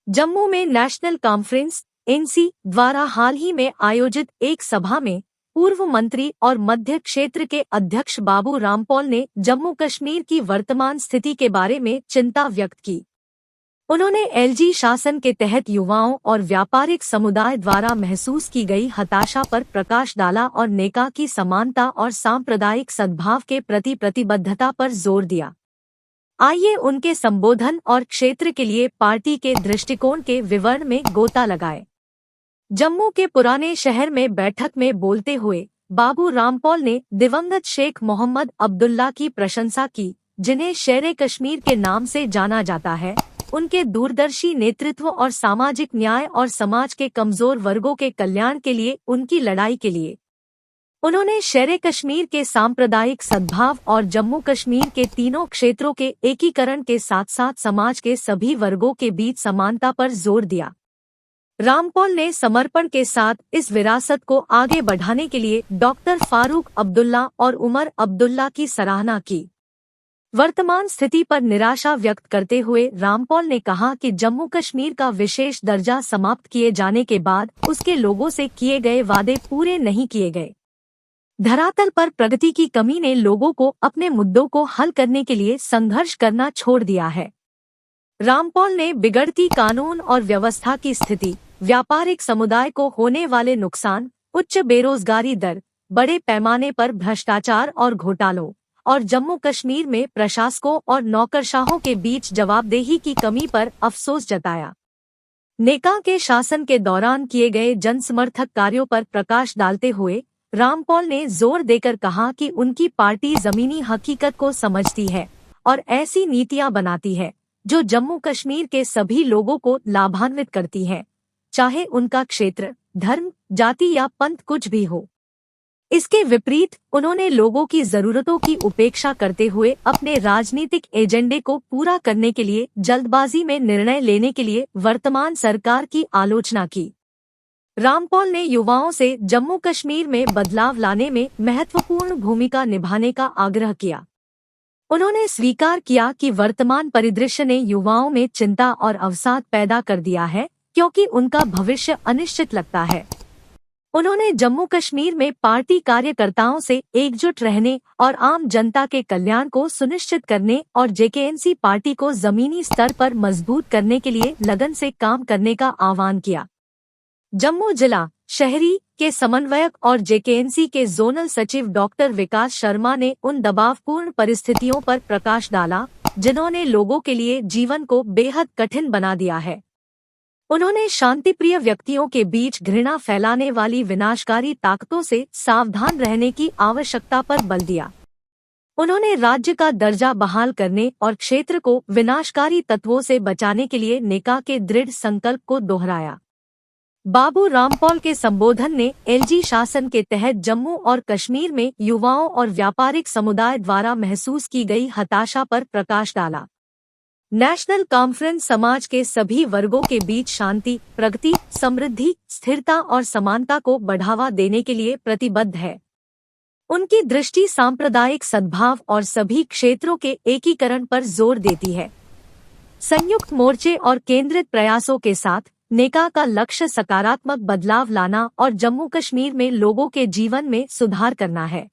जम्मू में national conference NC द्वारा हाल ही में आयोजित एक सभा में पूर्व मंत्री और मध्य क्षेत्र के अध्यक्ष बाबू रामपॉल ने जम्मू कश्मीर की वर्तमान स्थिति के बारे में चिंता व्यक्त की। उन्होंने एलजी शासन के तहत युवाओं और व्यापारिक समुदाय द्वारा महसूस की गई हताशा पर प्रकाश डाला और नेका की समानता और सांप्रदायिक सद्भाव के प्रति प्रतिबद्धता पर जोर दिया। आइए उनके संबोधन और क्षेत्र के लिए पार्टी के दृष्टिकोण के विवरण में गोता लगाए। जम्मू के पुराने शहर में बैठक में बोलते हुए बाबू रामपॉल ने दिवंगत शेख मोहम्मद अब्दुल्ला की प्रशंसा की, जिन्हें शेरे कश्मीर के नाम से जाना जाता है। उनके दूरदर्शी नेतृत्व और सामाजिक न्याय और समाज के कमजोर वर्गों के कल्याण के लिए उनकी लड़ाई के लिए उन्होंने शेरे कश्मीर के सांप्रदायिक सद्भाव और जम्मू कश्मीर के तीनों क्षेत्रों के एकीकरण के साथ साथ समाज के सभी वर्गों के बीच समानता पर जोर दिया। रामपॉल ने समर्पण के साथ इस विरासत को आगे बढ़ाने के लिए डॉक्टर फारूक अब्दुल्ला और उमर अब्दुल्ला की सराहना की। वर्तमान स्थिति पर निराशा व्यक्त करते हुए रामपॉल ने कहा कि जम्मू कश्मीर का विशेष दर्जा समाप्त किए जाने के बाद उसके लोगों से किए गए वादे पूरे नहीं किए गए। धरातल पर प्रगति की कमी ने लोगों को अपने मुद्दों को हल करने के लिए संघर्ष करना छोड़ दिया है। रामपॉल ने बिगड़ती कानून और व्यवस्था की स्थिति, व्यापारिक समुदाय को होने वाले नुकसान, उच्च बेरोजगारी दर, बड़े पैमाने पर भ्रष्टाचार और घोटालों और जम्मू कश्मीर में प्रशासकों और नौकरशाहों के बीच जवाबदेही की कमी पर अफसोस जताया। नेका के शासन के दौरान किए गए जनसमर्थक कार्यों पर प्रकाश डालते हुए रामपॉल ने जोर देकर कहा कि उनकी पार्टी जमीनी हकीकत को समझती है और ऐसी नीतियां बनाती है जो जम्मू कश्मीर के सभी लोगों को लाभान्वित करती हैं, चाहे उनका क्षेत्र, धर्म, जाति या पंथ कुछ भी हो। इसके विपरीत उन्होंने लोगों की जरूरतों की उपेक्षा करते हुए अपने राजनीतिक एजेंडे को पूरा करने के लिए जल्दबाजी में निर्णय लेने के लिए वर्तमान सरकार की आलोचना की। रामपॉल ने युवाओं से जम्मू कश्मीर में बदलाव लाने में महत्वपूर्ण भूमिका निभाने का आग्रह किया। उन्होंने स्वीकार किया कि वर्तमान परिदृश्य ने युवाओं में चिंता और अवसाद पैदा कर दिया है, क्योंकि उनका भविष्य अनिश्चित लगता है। उन्होंने जम्मू कश्मीर में पार्टी कार्यकर्ताओं से एकजुट रहने और आम जनता के कल्याण को सुनिश्चित करने और जेकेएनसी पार्टी को जमीनी स्तर पर मजबूत करने के लिए लगन से काम करने का आह्वान किया। जम्मू जिला शहरी के समन्वयक और जेकेएनसी के जोनल सचिव डॉक्टर विकास शर्मा ने उन दबावपूर्ण परिस्थितियों पर प्रकाश डाला जिन्होंने लोगों के लिए जीवन को बेहद कठिन बना दिया है। उन्होंने शांतिप्रिय व्यक्तियों के बीच घृणा फैलाने वाली विनाशकारी ताकतों से सावधान रहने की आवश्यकता पर बल दिया। उन्होंने राज्य का दर्जा बहाल करने और क्षेत्र को विनाशकारी तत्वों से बचाने के लिए नेका के दृढ़ संकल्प को दोहराया। बाबू रामपॉल के संबोधन ने एलजी शासन के तहत जम्मू और कश्मीर में युवाओं और व्यापारिक समुदाय द्वारा महसूस की गई हताशा पर प्रकाश डाला। नेशनल कॉन्फ्रेंस समाज के सभी वर्गों के बीच शांति, प्रगति, समृद्धि, स्थिरता और समानता को बढ़ावा देने के लिए प्रतिबद्ध है। उनकी दृष्टि सांप्रदायिक सद्भाव और सभी क्षेत्रों के एकीकरण पर जोर देती है। संयुक्त मोर्चे और केंद्रित प्रयासों के साथ नेका का लक्ष्य सकारात्मक बदलाव लाना और जम्मू कश्मीर में लोगों के जीवन में सुधार करना है।